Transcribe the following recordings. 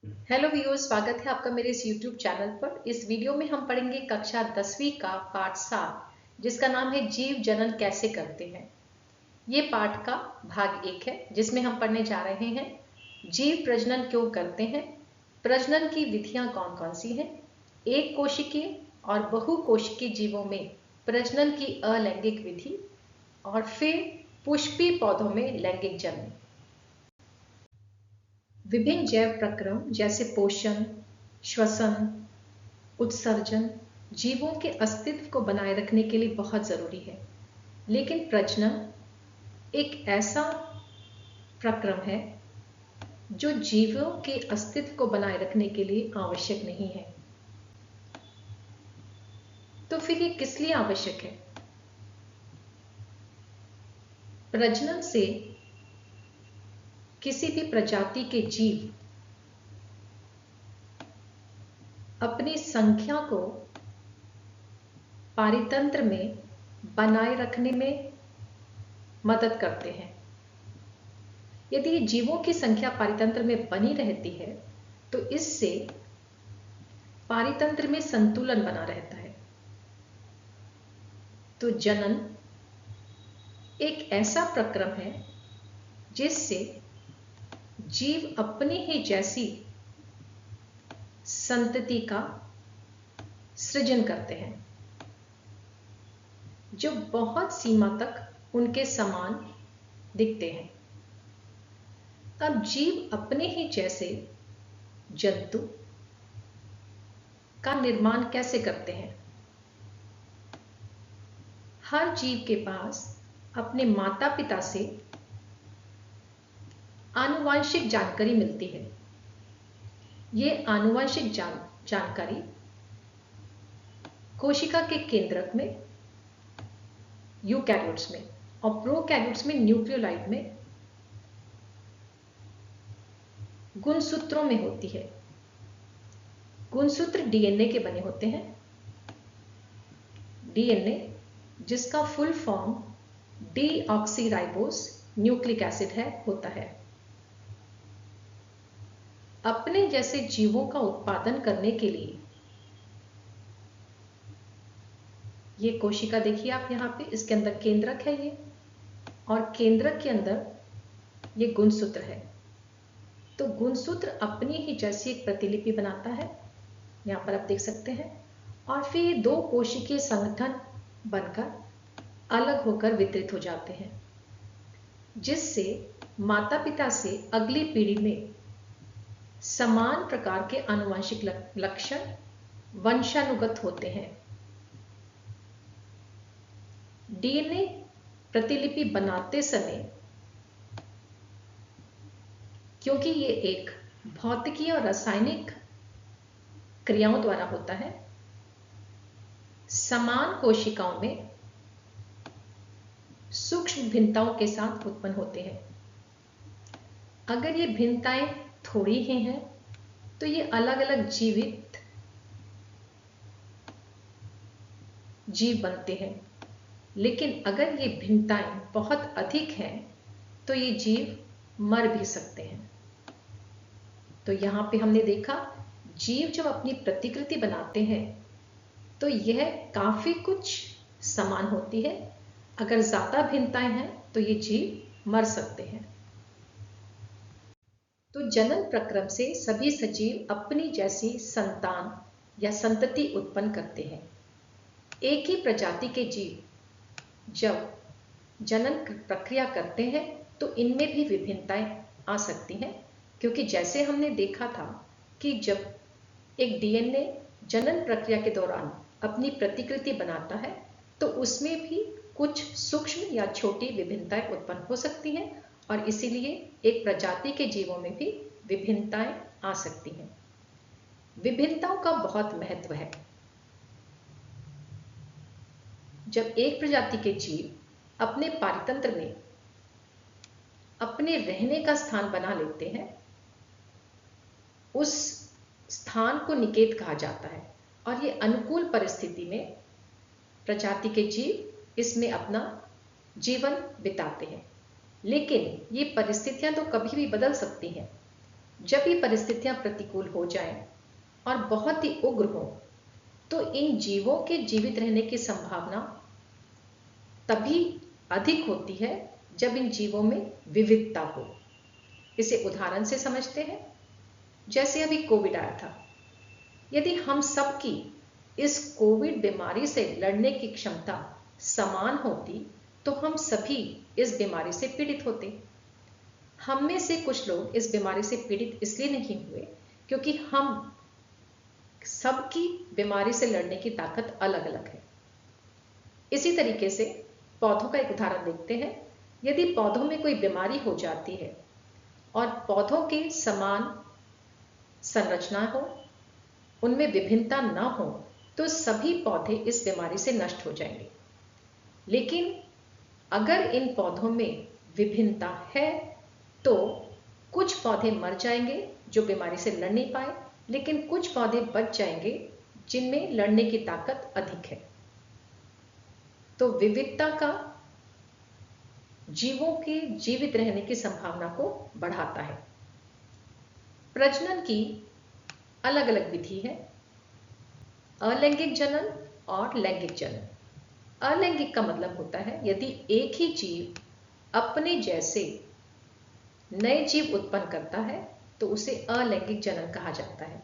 Hello viewers, स्वागत है आपका मेरे इस यूट्यूब चैनल पर। इस वीडियो में हम पढ़ेंगे कक्षा 10वीं का पाठ 7, जिसका नाम है जीव जनन कैसे करते हैं। ये पाठ का भाग 1 है, जिसमें हम पढ़ने जा रहे हैं जीव प्रजनन क्यों करते हैं, प्रजनन की विधियां कौन कौन सी हैं, एक कोशिकीय और बहुकोशिकीय जीवों में प्रजनन की अलैंगिक विधि, और फिर पुष्पीय पौधों में लैंगिक जन्म। विभिन्न जैव प्रक्रम जैसे पोषण, श्वसन, उत्सर्जन जीवों के अस्तित्व को बनाए रखने के लिए बहुत जरूरी है, लेकिन प्रजनन एक ऐसा प्रक्रम है जो जीवों के अस्तित्व को बनाए रखने के लिए आवश्यक नहीं है। तो फिर ये किस लिए आवश्यक है? प्रजनन से किसी भी प्रजाति के जीव अपनी संख्या को पारितंत्र में बनाए रखने में मदद करते हैं। यदि जीवों की संख्या पारितंत्र में बनी रहती है तो इससे पारितंत्र में संतुलन बना रहता है। तो जनन एक ऐसा प्रक्रम है जिससे जीव अपनी ही जैसी संतति का सृजन करते हैं, जो बहुत सीमा तक उनके समान दिखते हैं। अब जीव अपने ही जैसे जंतु का निर्माण कैसे करते हैं? हर जीव के पास अपने माता पिता से आनुवांशिक जानकारी मिलती है। ये आनुवांशिक जानकारी कोशिका के केंद्रक में यूकैरियोट्स में और प्रोकैरियोट्स में न्यूक्लियोलाइड में गुणसूत्रों में होती है। गुणसूत्र डीएनए के बने होते हैं। डीएनए जिसका full form deoxyribose nucleic acid है होता है। अपने जैसे जीवों का उत्पादन करने के लिए ये कोशिका देखिए आप यहाँ पे, इसके अंदर केंद्रक है ये, और केंद्रक के अंदर ये गुणसूत्र है। तो गुणसूत्र अपनी ही जैसी एक प्रतिलिपि बनाता है, यहाँ पर आप देख सकते हैं, और फिर ये दो कोशिकीय संगठन बनकर अलग होकर वितरित हो जाते हैं, जिससे माता पिता से अगली पीढ़ी में समान प्रकार के आनुवंशिक लक्षण वंशानुगत होते हैं। डीएनए प्रतिलिपि बनाते समय, क्योंकि ये एक भौतिकीय और रासायनिक क्रियाओं द्वारा होता है, समान कोशिकाओं में सूक्ष्म भिन्नताओं के साथ उत्पन्न होते हैं। अगर ये भिन्नताएं थोड़ी ही हैं तो ये अलग अलग जीवित जीव बनते हैं, लेकिन अगर ये भिन्नताएं बहुत अधिक हैं तो ये जीव मर भी सकते हैं। तो यहां पे हमने देखा, जीव जब अपनी प्रतिकृति बनाते हैं तो यह काफी कुछ समान होती है। अगर ज्यादा भिन्नताएं हैं तो ये जीव मर सकते हैं। तो जनन प्रक्रम से सभी सजीव अपनी जैसी संतान या संतति उत्पन्न करते हैं। एक ही प्रजाति के जीव जब जनन प्रक्रिया करते हैं तो इनमें भी विभिन्नताएं आ सकती हैं, क्योंकि जैसे हमने देखा था कि जब एक डीएनए जनन प्रक्रिया के दौरान अपनी प्रतिकृति बनाता है तो उसमें भी कुछ सूक्ष्म या छोटी विभिन्नताएं उत्पन्न हो सकती हैं, और इसीलिए एक प्रजाति के जीवों में भी विभिन्नताएं आ सकती हैं। विभिन्नताओं का बहुत महत्व है। जब एक प्रजाति के जीव अपने पारितंत्र में अपने रहने का स्थान बना लेते हैं, उस स्थान को निकेत कहा जाता है, और ये अनुकूल परिस्थिति में प्रजाति के जीव इसमें अपना जीवन बिताते हैं। लेकिन ये परिस्थितियां तो कभी भी बदल सकती हैं। जब ये परिस्थितियां प्रतिकूल हो जाएं और बहुत ही उग्र हो, तो इन जीवों के जीवित रहने की संभावना तभी अधिक होती है जब इन जीवों में विविधता हो। इसे उदाहरण से समझते हैं। जैसे अभी कोविड आया था, यदि हम सबकी इस कोविड बीमारी से लड़ने की क्षमता समान होती तो हम सभी इस बीमारी से पीड़ित होते। हम में से कुछ लोग इस बीमारी से पीड़ित इसलिए नहीं हुए क्योंकि हम सबकी बीमारी से लड़ने की ताकत अलग अलग है। इसी तरीके से पौधों का एक उदाहरण देखते हैं। यदि पौधों में कोई बीमारी हो जाती है और पौधों के समान संरचना हो, उनमें विभिन्नता न हो, तो सभी पौधे इस बीमारी से नष्ट हो जाएंगे। लेकिन अगर इन पौधों में विभिन्नता है तो कुछ पौधे मर जाएंगे जो बीमारी से लड़ नहीं पाए, लेकिन कुछ पौधे बच जाएंगे जिनमें लड़ने की ताकत अधिक है। तो विविधता का जीवों के जीवित रहने की संभावना को बढ़ाता है। प्रजनन की अलग अलग विधि है, अलैंगिक जनन और लैंगिक जनन। अलैंगिक का मतलब होता है यदि एक ही जीव अपने जैसे नए जीव उत्पन्न करता है तो उसे अलैंगिक जनन कहा जाता है।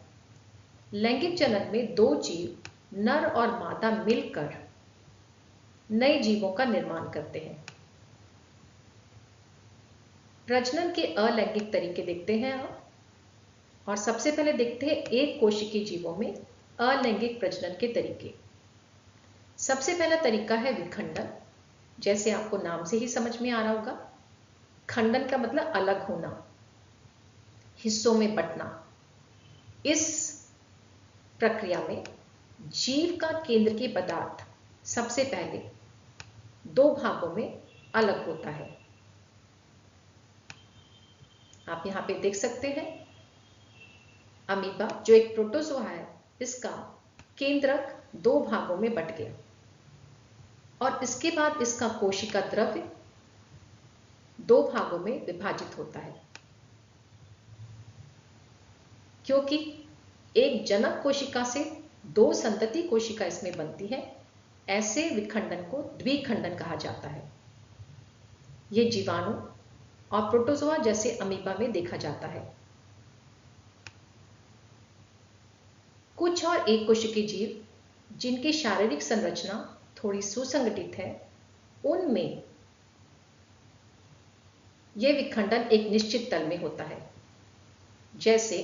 लैंगिक जनन में दो जीव नर और मादा मिलकर नए जीवों का निर्माण करते हैं। प्रजनन के अलैंगिक तरीके देखते हैं आप, और सबसे पहले देखते हैं एक कोशिकीय जीवों में अलैंगिक प्रजनन के तरीके। सबसे पहला तरीका है विखंडन। जैसे आपको नाम से ही समझ में आ रहा होगा, खंडन का मतलब अलग होना, हिस्सों में बंटना। इस प्रक्रिया में जीव का केंद्र की पदार्थ सबसे पहले दो भागों में अलग होता है। आप यहां पे देख सकते हैं अमीबा जो एक प्रोटोजोआ है, इसका केंद्रक दो भागों में बंट गया और इसके बाद इसका कोशिका द्रव्य दो भागों में विभाजित होता है। क्योंकि एक जनक कोशिका से दो संतति कोशिका इसमें बनती है, ऐसे विखंडन को द्विखंडन कहा जाता है। यह जीवाणु और प्रोटोजोआ जैसे अमीबा में देखा जाता है। कुछ और एक कोशिकीय जीव जिनकी शारीरिक संरचना थोड़ी सुसंगठित है, उनमें यह विखंडन एक निश्चित तल में होता है। जैसे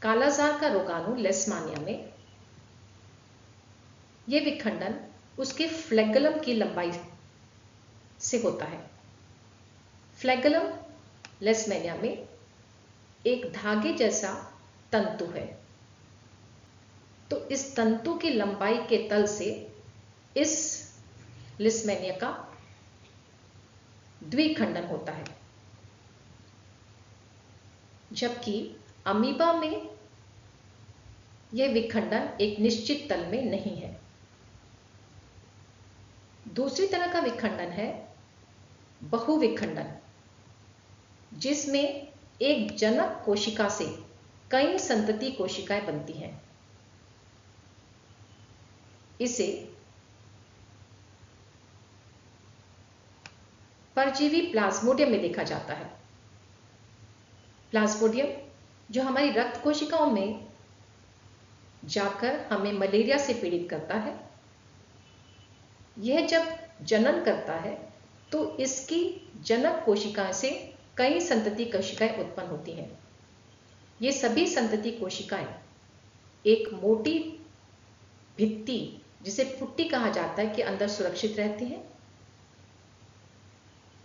कालाजार का रोगाणु लेशमानिया में यह विखंडन उसके फ्लैगेलम की लंबाई से होता है। फ्लैगेलम लेशमानिया में एक धागे जैसा तंतु है, तो इस तंतु की लंबाई के तल से इस लेशमानिया का द्विखंडन होता है। जबकि अमीबा में यह विखंडन एक निश्चित तल में नहीं है। दूसरी तरह का विखंडन है बहुविखंडन, जिसमें एक जनक कोशिका से कई संतति कोशिकाएं बनती हैं। इसे परजीवी प्लाज्मोडियम में देखा जाता है। प्लाज्मोडियम जो हमारी रक्त कोशिकाओं में जाकर हमें मलेरिया से पीड़ित करता है, यह जब जनन करता है तो इसकी जनक कोशिका से कई संतति कोशिकाएं उत्पन्न होती हैं। ये सभी संतति कोशिकाएं एक मोटी भित्ति जिसे पुट्टी कहा जाता है के अंदर सुरक्षित रहती हैं।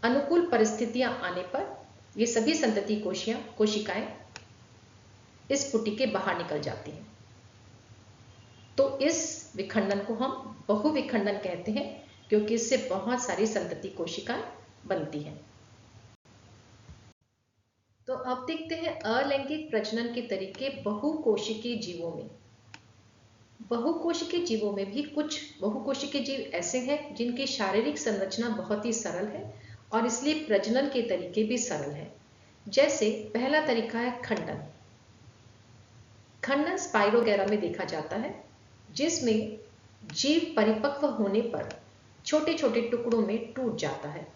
अनुकूल परिस्थितियां आने पर ये सभी संतति कोशिकाएं इस पुट्टी के बाहर निकल जाती हैं। तो इस विखंडन को हम बहुविखंडन कहते हैं क्योंकि इससे बहुत सारी संतति कोशिकाएं बनती हैं। तो अब देखते हैं अलैंगिक प्रजनन के तरीके बहुकोशिकीय जीवों में। बहुकोशिकीय जीवों में भी कुछ बहुकोशिकीय जीव ऐसे हैं जिनकी शारीरिक संरचना बहुत ही सरल है और इसलिए प्रजनन के तरीके भी सरल हैं। जैसे पहला तरीका है खंडन। खंडन स्पाइरोगेरा में देखा जाता है, जिसमें जीव परिपक्व होने पर छोटे छोटे टुकड़ों में टूट जाता है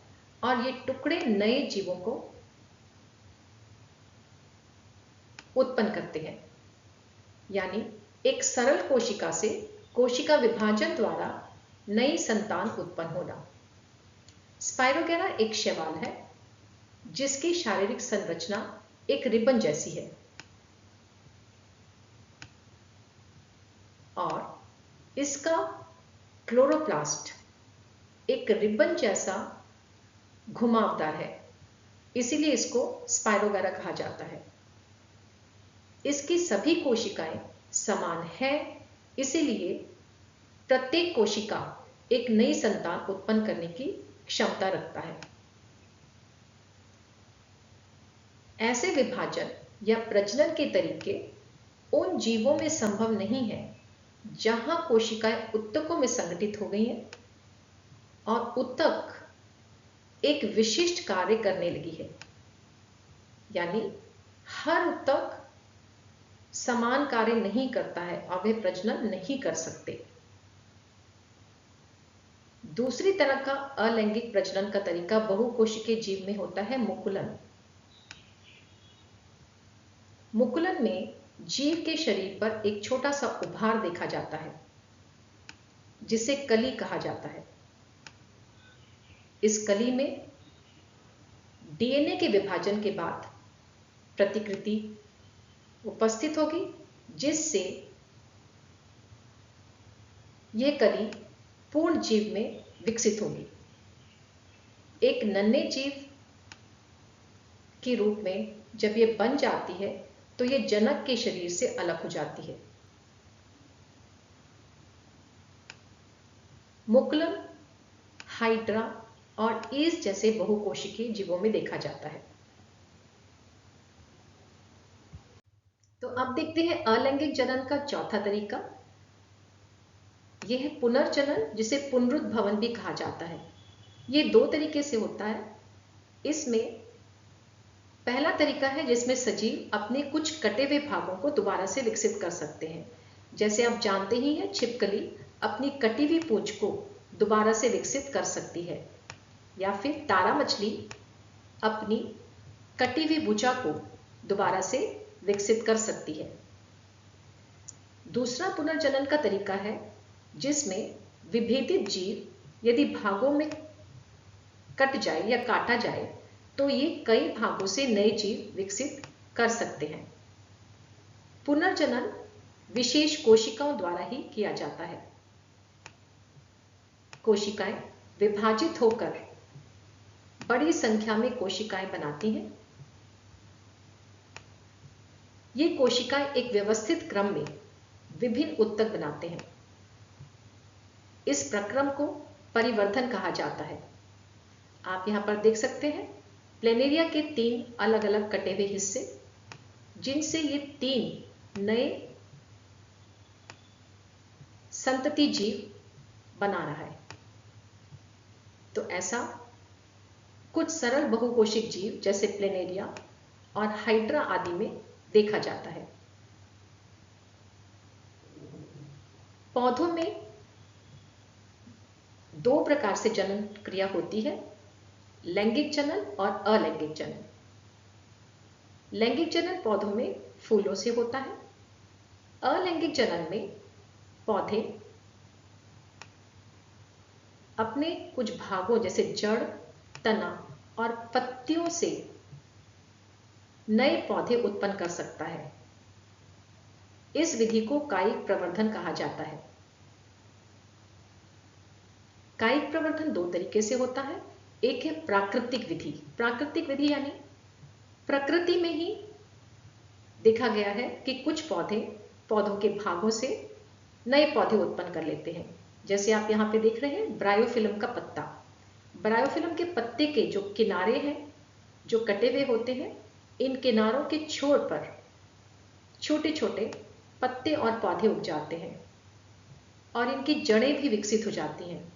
और ये टुकड़े नए जीवों को उत्पन्न करते हैं। यानी एक सरल कोशिका से कोशिका विभाजन द्वारा नई संतान उत्पन्न होना। स्पाइरोगेरा एक शैवाल है जिसकी शारीरिक संरचना एक रिबन जैसी है और इसका क्लोरोप्लास्ट एक रिबन जैसा घुमावदार है, इसीलिए इसको स्पाइरोगेरा कहा जाता है। इसकी सभी कोशिकाएं समान हैं, इसीलिए प्रत्येक कोशिका एक नई संतान उत्पन्न करने की क्षमता रखता है। ऐसे विभाजन या प्रजनन के तरीके उन जीवों में संभव नहीं है जहां कोशिकाएं ऊतकों में संगठित हो गई हैं और ऊतक एक विशिष्ट कार्य करने लगी है। यानी हर ऊतक समान कार्य नहीं करता है और वे प्रजनन नहीं कर सकते। दूसरी तरह का अलैंगिक प्रजनन का तरीका बहुकोशिकीय जीव में होता है मुकुलन। मुकुलन में जीव के शरीर पर एक छोटा सा उभार देखा जाता है जिसे कली कहा जाता है। इस कली में डीएनए के विभाजन के बाद प्रतिकृति उपस्थित होगी, जिससे यह कली पूर्ण जीव में विकसित होगी। एक नन्हे जीव के रूप में जब यह बन जाती है तो यह जनक के शरीर से अलग हो जाती है। मुकुलन हाइड्रा और ईस जैसे बहुकोशिकीय जीवों में देखा जाता है। तो अब देखते हैं अलैंगिक जनन का चौथा तरीका। यह है पुनर्जनन, जिसे पुनरुद्भवन भी कहा जाता है। यह दो तरीके से होता है। इसमें पहला तरीका है जिसमें सजीव अपने कुछ कटे हुए भागों को दोबारा से विकसित कर सकते हैं। जैसे आप जानते ही हैं, छिपकली अपनी कटी हुई पूंछ को दोबारा से विकसित कर सकती है, या फिर तारा मछली अपनी कटी हुई भुजा को दोबारा से विकसित कर सकती है। दूसरा पुनर्जनन का तरीका है जिसमें विभेदित जीव यदि भागों में कट जाए या काटा जाए तो ये कई भागों से नए जीव विकसित कर सकते हैं। पुनर्जनन विशेष कोशिकाओं द्वारा ही किया जाता है। कोशिकाएं विभाजित होकर बड़ी संख्या में कोशिकाएं बनाती हैं। ये कोशिकाएं एक व्यवस्थित क्रम में विभिन्न ऊतक बनाते हैं। इस प्रक्रम को परिवर्धन कहा जाता है। आप यहां पर देख सकते हैं प्लेनेरिया के 3 अलग अलग कटे हुए हिस्से, जिनसे ये 3 नए संतति जीव बना रहा है। तो ऐसा कुछ सरल बहुकोशिक जीव जैसे प्लेनेरिया और हाइड्रा आदि में देखा जाता है। पौधों में 2 प्रकार से जनन क्रिया होती है, लैंगिक जनन और अलैंगिक जनन। लैंगिक जनन पौधों में फूलों से होता है। अलैंगिक जनन में पौधे अपने कुछ भागों जैसे जड़, तना और पत्तियों से नए पौधे उत्पन्न कर सकता है। इस विधि को कायिक प्रवर्धन कहा जाता है। कायिक प्रवर्धन 2 तरीके से होता है। एक है प्राकृतिक विधि। प्राकृतिक विधि यानी प्रकृति में ही देखा गया है कि कुछ पौधे पौधों के भागों से नए पौधे उत्पन्न कर लेते हैं। जैसे आप यहां पे देख रहे हैं ब्रायोफिल्म का पत्ता। ब्रायोफिल्म के पत्ते के जो किनारे हैं, जो कटे हुए होते हैं, इन किनारों के छोर पर छोटे छोटे पत्ते और पौधे उग जाते हैं और इनकी जड़ें भी विकसित हो जाती हैं।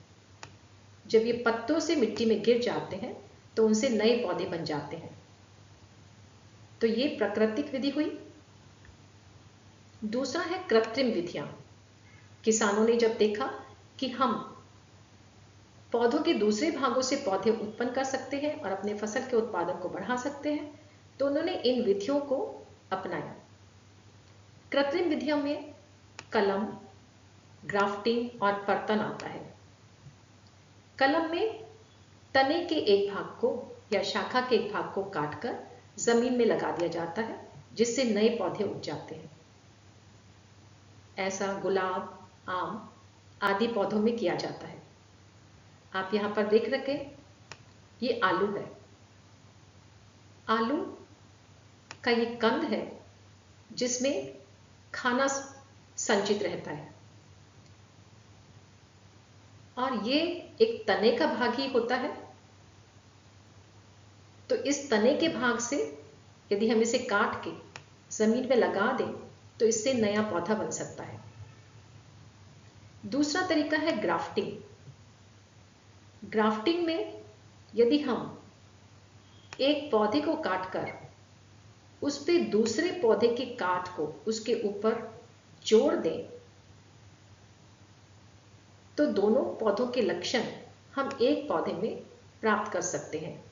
जब ये पत्तों से मिट्टी में गिर जाते हैं तो उनसे नए पौधे बन जाते हैं। तो ये प्राकृतिक विधि हुई। दूसरा है कृत्रिम विधियां। किसानों ने जब देखा कि हम पौधों के दूसरे भागों से पौधे उत्पन्न कर सकते हैं और अपने फसल के उत्पादन को बढ़ा सकते हैं, तो उन्होंने इन विधियों को अपनाया। कृत्रिम विधियों में कलम, ग्राफ्टिंग और पर्तन आता है। कलम में तने के एक भाग को या शाखा के एक भाग को काटकर जमीन में लगा दिया जाता है, जिससे नए पौधे उग जाते हैं। ऐसा गुलाब, आम आदि पौधों में किया जाता है। आप यहां पर देख रखे, ये आलू है। आलू का ये कंद है जिसमें खाना संचित रहता है, और ये एक तने का भाग ही होता है। तो इस तने के भाग से यदि हम इसे काट के जमीन में लगा दें तो इससे नया पौधा बन सकता है। दूसरा तरीका है ग्राफ्टिंग। ग्राफ्टिंग में यदि हम एक पौधे को काटकर उस पे दूसरे पौधे के काट को उसके ऊपर जोड़ दें तो दोनों पौधों के लक्षण हम एक पौधे में प्राप्त कर सकते हैं।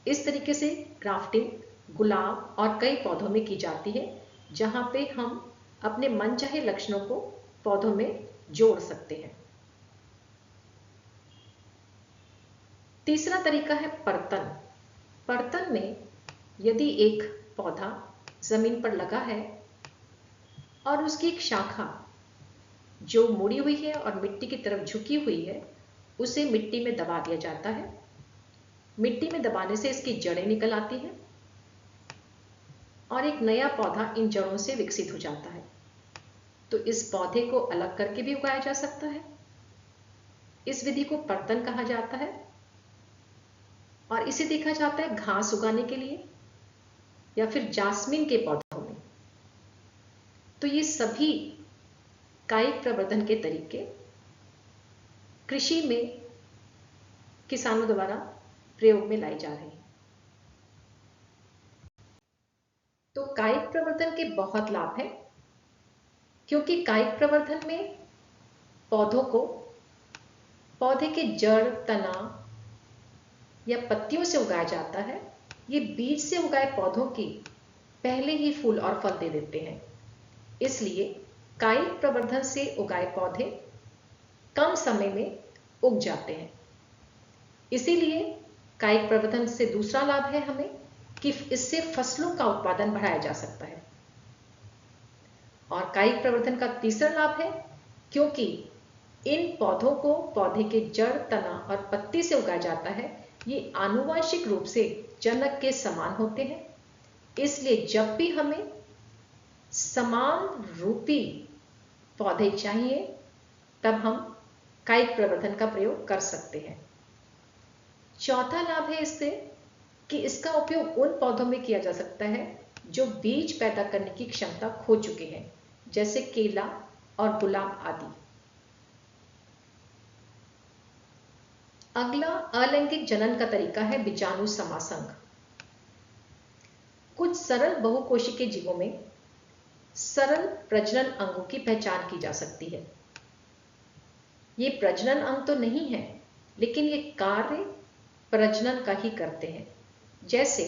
इस तरीके से ग्राफ्टिंग गुलाब और कई पौधों में की जाती है, जहां पे हम अपने मनचाहे लक्षणों को पौधों में जोड़ सकते हैं। तीसरा तरीका है पर्तन। पर्तन में यदि एक पौधा जमीन पर लगा है और उसकी एक शाखा जो मुड़ी हुई है और मिट्टी की तरफ झुकी हुई है, उसे मिट्टी में दबा दिया जाता है। मिट्टी में दबाने से इसकी जड़ें निकल आती हैं और एक नया पौधा इन जड़ों से विकसित हो जाता है। तो इस पौधे को अलग करके भी उगाया जा सकता है। इस विधि को पर्तन कहा जाता है और इसे देखा जाता है घास उगाने के लिए या फिर जास्मिन के पौधों में। तो ये सभी कायिक प्रवर्धन के तरीके कृषि में किसानों द्वारा प्रयोग में लाई जा रहे हैं। तो कायिक प्रवर्धन के बहुत लाभ हैं, क्योंकि कायिक प्रवर्धन में पौधों को पौधे के जड़, तना या पत्तियों से उगाया जाता है। ये बीज से उगाए पौधों की पहले ही फूल और फल दे देते हैं। इसलिए कायिक प्रवर्धन से उगाए पौधे कम समय में उग जाते हैं। इसीलिए कायिक प्रवर्धन से दूसरा लाभ है हमें कि इससे फसलों का उत्पादन बढ़ाया जा सकता है। और कायिक प्रवर्धन का तीसरा लाभ है क्योंकि इन पौधों को पौधे के जड़, तना और पत्ती से उगाया जाता है, ये आनुवंशिक रूप से जनक के समान होते हैं। इसलिए जब भी हमें समान रूपी पौधे चाहिए तब हम कायिक प्रवर्धन का प्रयोग कर सकते हैं। चौथा लाभ है इससे कि इसका उपयोग उन पौधों में किया जा सकता है जो बीज पैदा करने की क्षमता खो चुके हैं, जैसे केला और गुलाब आदि। अगला अलैंगिक जनन का तरीका है बीजाणु समासंग। कुछ सरल बहुकोशिकीय जीवों में सरल प्रजनन अंगों की पहचान की जा सकती है। ये प्रजनन अंग तो नहीं है, लेकिन ये कार्य प्रजनन का ही करते हैं। जैसे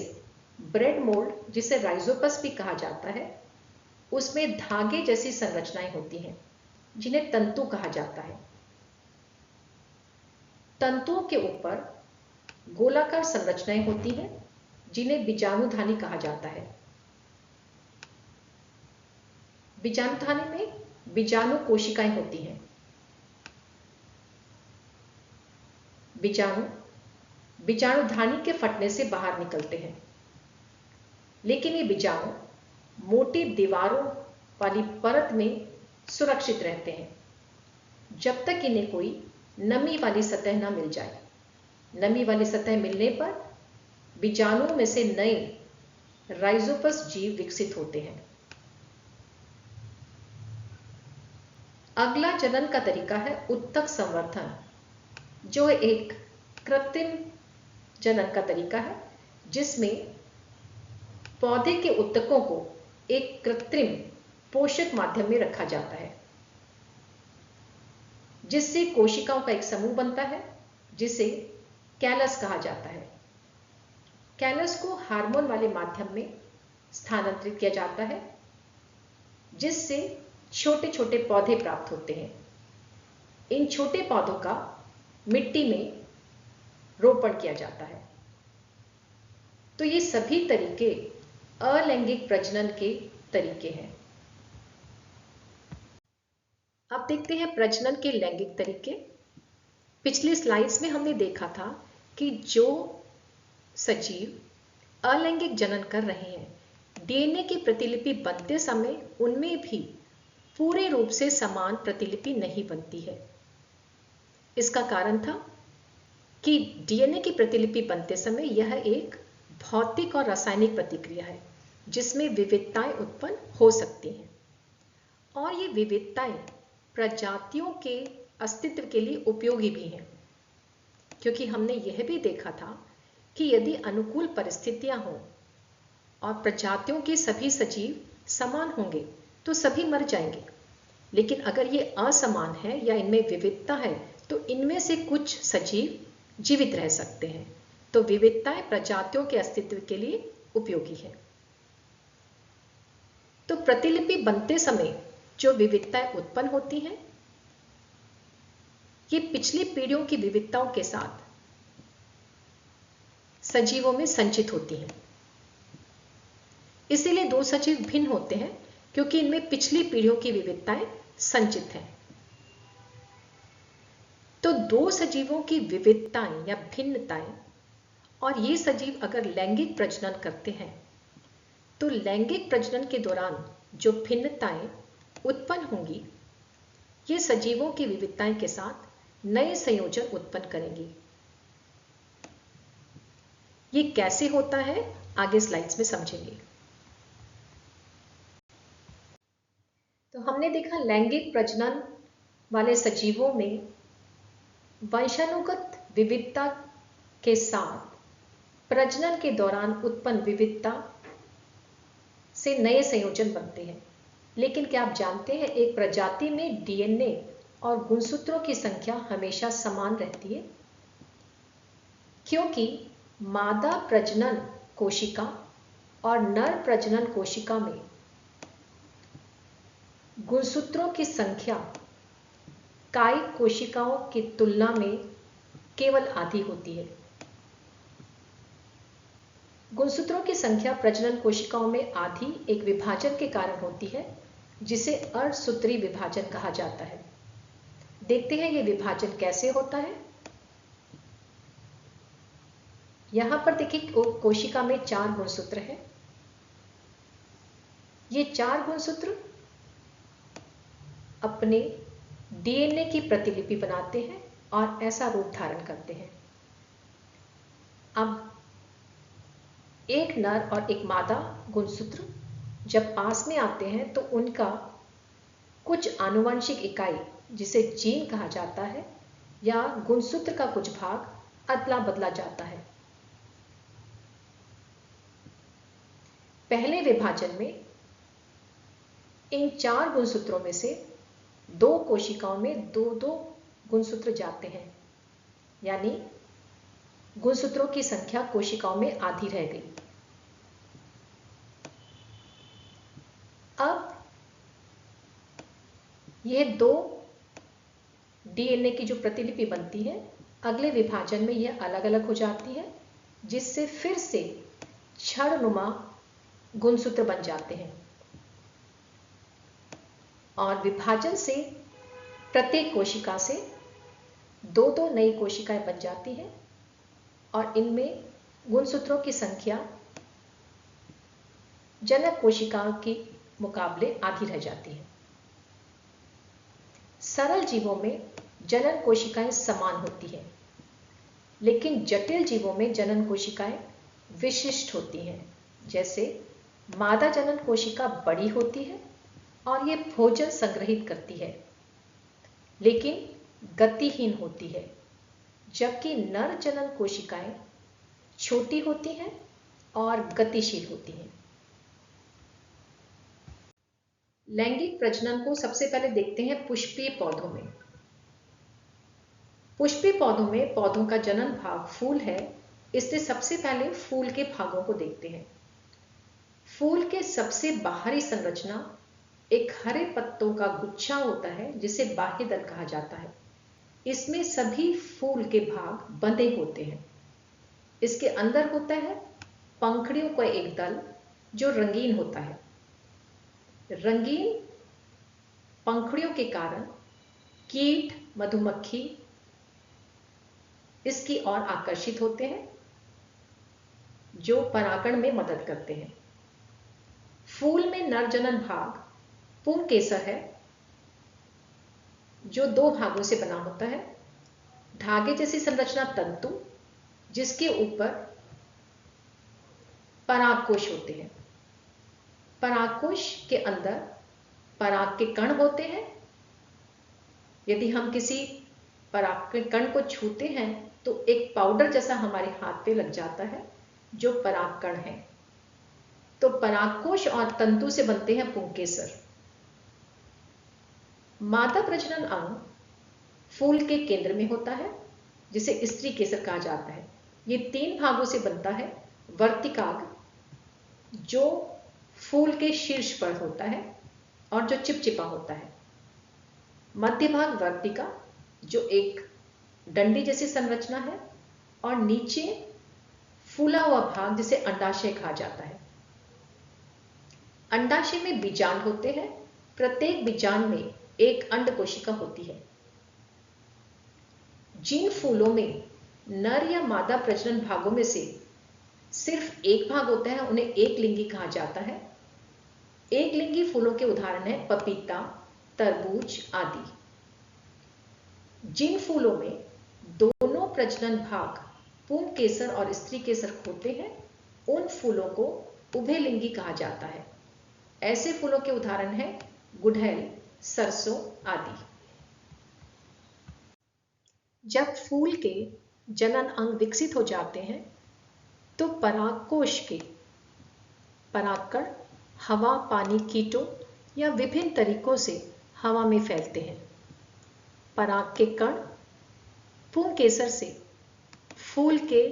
ब्रेड मोल्ड, जिसे राइजोपस भी कहा जाता है, उसमें धागे जैसी संरचनाएं होती हैं जिन्हें तंतु कहा जाता है। तंतुओं के ऊपर गोलाकार संरचनाएं होती हैं जिन्हें बीजाणुधानी कहा जाता है। बीजाणुधानी में बीजाणु कोशिकाएं होती हैं। बीजाणुधानी के फटने से बाहर निकलते हैं, लेकिन ये बीजाणु मोटी दीवारों वाली परत में सुरक्षित रहते हैं जब तक इन्हें कोई नमी वाली सतह ना मिल जाए। नमी वाली सतह मिलने पर बीजाणुओं में से नए राइजोपस जीव विकसित होते हैं। अगला जनन का तरीका है उत्तक संवर्धन, जो एक कृत्रिम जनन का तरीका है, जिसमें पौधे के ऊतकों को एक कृत्रिम पोषक माध्यम में रखा जाता है, जिससे कोशिकाओं का एक समूह बनता है जिसे कैलस कहा जाता है। कैलस को हार्मोन वाले माध्यम में स्थानांतरित किया जाता है, जिससे छोटे छोटे पौधे प्राप्त होते हैं। इन छोटे पौधों का मिट्टी में रोपण किया जाता है। तो ये सभी तरीके अलैंगिक प्रजनन के तरीके हैं। अब देखते हैं प्रजनन के लैंगिक तरीके। पिछली स्लाइड्स में हमने देखा था कि जो सजीव अलैंगिक जनन कर रहे हैं, डीएनए की प्रतिलिपि बनते समय उनमें भी पूरे रूप से समान प्रतिलिपि नहीं बनती है। इसका कारण था कि डीएनए की प्रतिलिपि बनते समय यह एक भौतिक और रासायनिक प्रतिक्रिया है, जिसमें विविधताएं उत्पन्न हो सकती हैं, और ये विविधताएं प्रजातियों के अस्तित्व के लिए उपयोगी भी हैं, क्योंकि हमने यह भी देखा था कि यदि अनुकूल परिस्थितियां हों और प्रजातियों के सभी सजीव समान होंगे तो सभी मर जाएंगे। लेकिन अगर ये असमान है या इनमें विविधता है तो इनमें से कुछ सजीव जीवित रह सकते हैं। तो विविधताएं प्रजातियों के अस्तित्व के लिए उपयोगी है। तो प्रतिलिपि बनते समय जो विविधताएं उत्पन्न होती हैं, ये पिछली पीढ़ियों की विविधताओं के साथ सजीवों में संचित होती हैं। इसीलिए दो सजीव भिन्न होते हैं, क्योंकि इनमें पिछली पीढ़ियों की विविधताएं संचित हैं। तो दो सजीवों की विविधताएं या भिन्नताएं, और ये सजीव अगर लैंगिक प्रजनन करते हैं तो लैंगिक प्रजनन के दौरान जो भिन्नताएं उत्पन्न होंगी, ये सजीवों की विविधताएं के साथ नए संयोजन उत्पन्न करेंगी। ये कैसे होता है आगे स्लाइड्स में समझेंगे। तो हमने देखा लैंगिक प्रजनन वाले सजीवों में वंशानुगत विविधता के साथ प्रजनन के दौरान उत्पन्न विविधता से नए संयोजन बनते हैं। लेकिन क्या आप जानते हैं, एक प्रजाति में डीएनए और गुणसूत्रों की संख्या हमेशा समान रहती है, क्योंकि मादा प्रजनन कोशिका और नर प्रजनन कोशिका में गुणसूत्रों की संख्या कायिक कोशिकाओं की तुलना में केवल आधी होती है। गुणसूत्रों की संख्या प्रजनन कोशिकाओं में आधी एक विभाजन के कारण होती है, जिसे अर्धसूत्री विभाजन कहा जाता है। देखते हैं यह विभाजन कैसे होता है। यहां पर देखिए कोशिका में 4 गुणसूत्र हैं। ये 4 गुणसूत्र अपने डीएनए की प्रतिलिपि बनाते हैं और ऐसा रूप धारण करते हैं। अब एक नर और एक मादा गुणसूत्र जब पास में आते हैं तो उनका कुछ आनुवंशिक इकाई, जिसे जीन कहा जाता है, या गुणसूत्र का कुछ भाग अदला बदला जाता है। पहले विभाजन में इन 4 गुणसूत्रों में से 2 कोशिकाओं में 2-2 गुणसूत्र जाते हैं, यानी गुणसूत्रों की संख्या कोशिकाओं में आधी रह गई। अब यह 2 डीएनए की जो प्रतिलिपि बनती है, अगले विभाजन में यह अलग अलग हो जाती है, जिससे फिर से छड़नुमा गुणसूत्र बन जाते हैं। और विभाजन से प्रत्येक कोशिका से 2-2 नई कोशिकाएं बन जाती हैं, और इनमें गुणसूत्रों की संख्या जनक कोशिकाओं के मुकाबले आधी रह जाती है। सरल जीवों में जनन कोशिकाएं समान होती हैं, लेकिन जटिल जीवों में जनन कोशिकाएं विशिष्ट होती हैं। जैसे मादा जनन कोशिका बड़ी होती है और ये भोजन संग्रहित करती है, लेकिन गतिहीन होती है, जबकि नर जनन कोशिकाएं छोटी होती हैं और गतिशील होती हैं। लैंगिक प्रजनन को सबसे पहले देखते हैं पुष्पीय पौधों में। पुष्पीय पौधों में पौधों का जनन भाग फूल है, इसलिए सबसे पहले फूल के भागों को देखते हैं। फूल के सबसे बाहरी संरचना एक हरे पत्तों का गुच्छा होता है जिसे बाह्य दल कहा जाता है। इसमें सभी फूल के भाग बंधे होते हैं। इसके अंदर होता है पंखुड़ियों का एक दल जो रंगीन होता है। रंगीन पंखुड़ियों के कारण कीट, मधुमक्खी इसकी ओर आकर्षित होते हैं जो परागण में मदद करते हैं। फूल में नर जनन भाग पुंकेसर है जो 2 भागों से बना होता है। धागे जैसी संरचना तंतु, जिसके ऊपर परागकोश होते हैं। परागकोश के अंदर पराग के कण होते हैं। यदि हम किसी पराग के कण को छूते हैं तो एक पाउडर जैसा हमारे हाथ पे लग जाता है जो परागकण है। तो परागकोश और तंतु से बनते हैं पुंकेसर। मादा प्रजनन अंग फूल के केंद्र में होता है जिसे स्त्री केसर कहा जाता है। ये 3 भागों से बनता है। वर्तिकाग्र जो फूल के शीर्ष पर होता है और जो चिपचिपा होता है। मध्य भाग वर्तिका जो एक डंडी जैसी संरचना है और नीचे फूला हुआ भाग जिसे अंडाशय कहा जाता है। अंडाशय में बीजांड होते हैं। प्रत्येक बीजांड में एक अंड कोशिका होती है। जिन फूलों में नर या मादा प्रजनन भागों में से सिर्फ एक भाग होता है उन्हें एक लिंगी कहा जाता है। एक लिंगी फूलों के उदाहरण है पपीता, तरबूज आदि। जिन फूलों में दोनों प्रजनन भाग पुंकेसर और स्त्री केसर होते हैं उन फूलों को उभयलिंगी कहा जाता है। ऐसे फूलों के उदाहरण हैं गुड़हल, सरसों आदि। जब फूल के जनन अंग विकसित हो जाते हैं तो परागकोश के परागकण हवा, पानी, कीटों या विभिन्न तरीकों से हवा में फैलते हैं। पराग के कण पुंकेसर से फूल के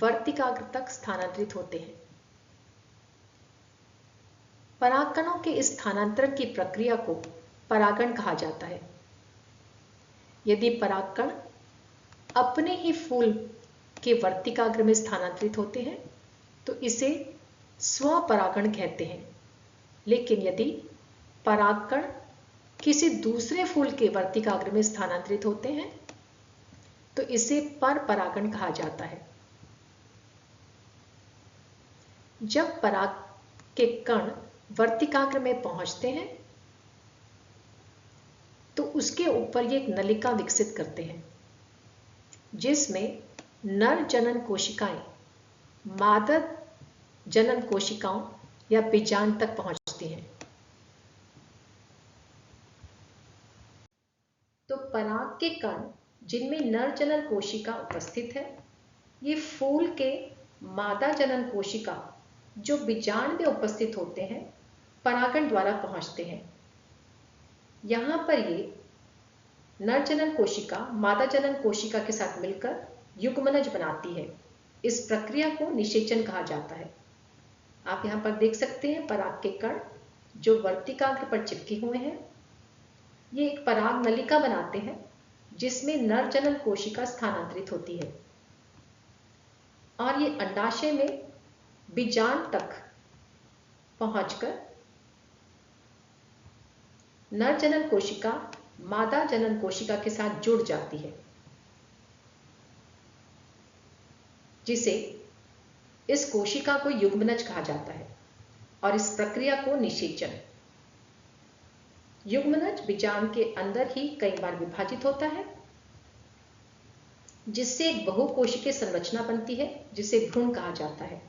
वर्तिकाग्र तक स्थानांतरित होते हैं। परागकणों के इस स्थानांतरण की प्रक्रिया को परागण कहा जाता है। यदि परागकण अपने ही फूल के वर्तिकाग्र में स्थानांतरित होते हैं तो इसे स्वपरागण कहते हैं। लेकिन यदि परागकण किसी दूसरे फूल के वर्तिकाग्र में स्थानांतरित होते हैं तो इसे परपरागण कहा जाता है। जब पराग के कण वर्तिकाग्र में पहुंचते हैं तो उसके ये एक नलिका विकसित करते हैं जिसमें नर जनन कोशिकाएं मादा जनन कोशिकाओं या बीजांड तक पहुंचती हैं। तो पराग के कण जिनमें नर जनन कोशिका उपस्थित है, ये फूल के मादा जनन कोशिका जो बीजांड में उपस्थित होते हैं परागण द्वारा पहुंचते हैं। यहां पर ये नर जनन कोशिका मादा जनन कोशिका के साथ मिलकर युग्मनज बनाती है। इस प्रक्रिया को निषेचन कहा जाता है। आप यहां पर देख सकते हैं पराग के कण जो वर्तिकाग्र पर चिपके हुए हैं। ये एक पराग नलिका बनाते हैं जिसमें नर जनन कोशिका स्थानांतरित होती है और ये अंडाशय में बीजांड तक पहुंचकर नर जनन कोशिका मादा जनन कोशिका के साथ जुड़ जाती है, जिसे इस कोशिका को युग्मनज कहा जाता है और इस प्रक्रिया को निषेचन। युग्मनज बीजांड के अंदर ही कई बार विभाजित होता है जिससे एक बहुकोशिकीय संरचना बनती है जिसे भ्रूण कहा जाता है।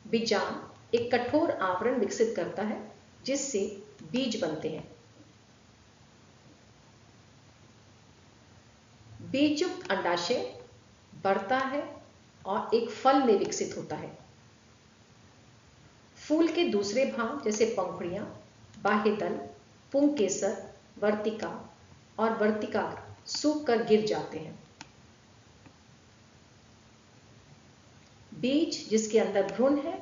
बीजांड एक कठोर आवरण विकसित करता है जिससे बीज बनते हैं। बीजयुक्त अंडाशय बढ़ता है और एक फल में विकसित होता है। फूल के दूसरे भाग जैसे पंखुड़ियां, बाह्य दल, पुंकेसर, वर्तिका और वर्तिकाग्र सूख कर गिर जाते हैं। बीज जिसके अंदर भ्रूण है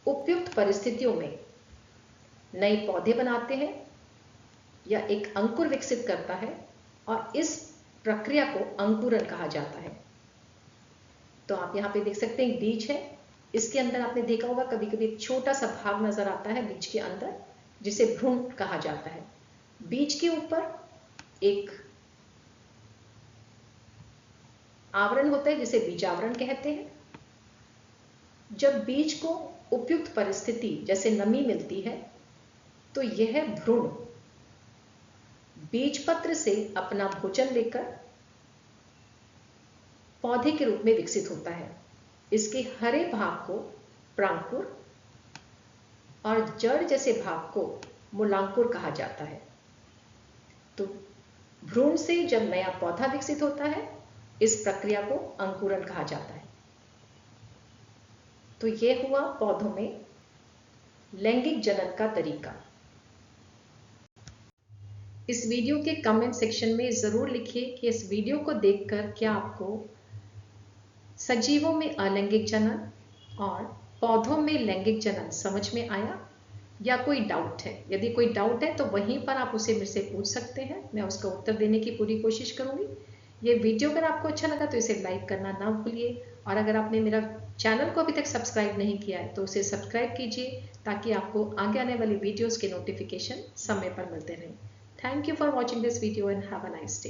उपयुक्त परिस्थितियों में नए पौधे बनाते हैं या एक अंकुर विकसित करता है और इस प्रक्रिया को अंकुरन कहा जाता है। तो आप यहाँ पे देख सकते हैं बीज है, इसके अंदर आपने देखा होगा कभी कभी एक छोटा सा भाग नजर आता है बीज के अंदर जिसे भ्रूण कहा जाता है। बीज के ऊपर एक आवरण होता है जिसे बीजावरण कहते हैं। जब बीज को उपयुक्त परिस्थिति जैसे नमी मिलती है तो यह भ्रूण बीजपत्र से अपना भोजन लेकर पौधे के रूप में विकसित होता है। इसके हरे भाग को प्रांकुर और जड़ जैसे भाग को मूलांकुर कहा जाता है। तो भ्रूण से जब नया पौधा विकसित होता है इस प्रक्रिया को अंकुरन कहा जाता है। तो यह हुआ पौधों में लैंगिक जनन का तरीका। इस वीडियो के कमेंट सेक्शन में जरूर लिखिए कि इस वीडियो को देखकर क्या आपको सजीवों में अलैंगिक जनन और पौधों में लैंगिक जनन समझ में आया या कोई डाउट है। यदि कोई डाउट है तो वहीं पर आप उसे मेरे से पूछ सकते हैं, मैं उसका उत्तर देने की पूरी कोशिश करूंगी। ये वीडियो अगर आपको अच्छा लगा तो इसे लाइक करना ना भूलिए और अगर आपने मेरा चैनल को अभी तक सब्सक्राइब नहीं किया है तो उसे सब्सक्राइब कीजिए ताकि आपको आगे आने वाली वीडियोस के नोटिफिकेशन समय पर मिलते रहें। Thank you for watching this video and have a nice day.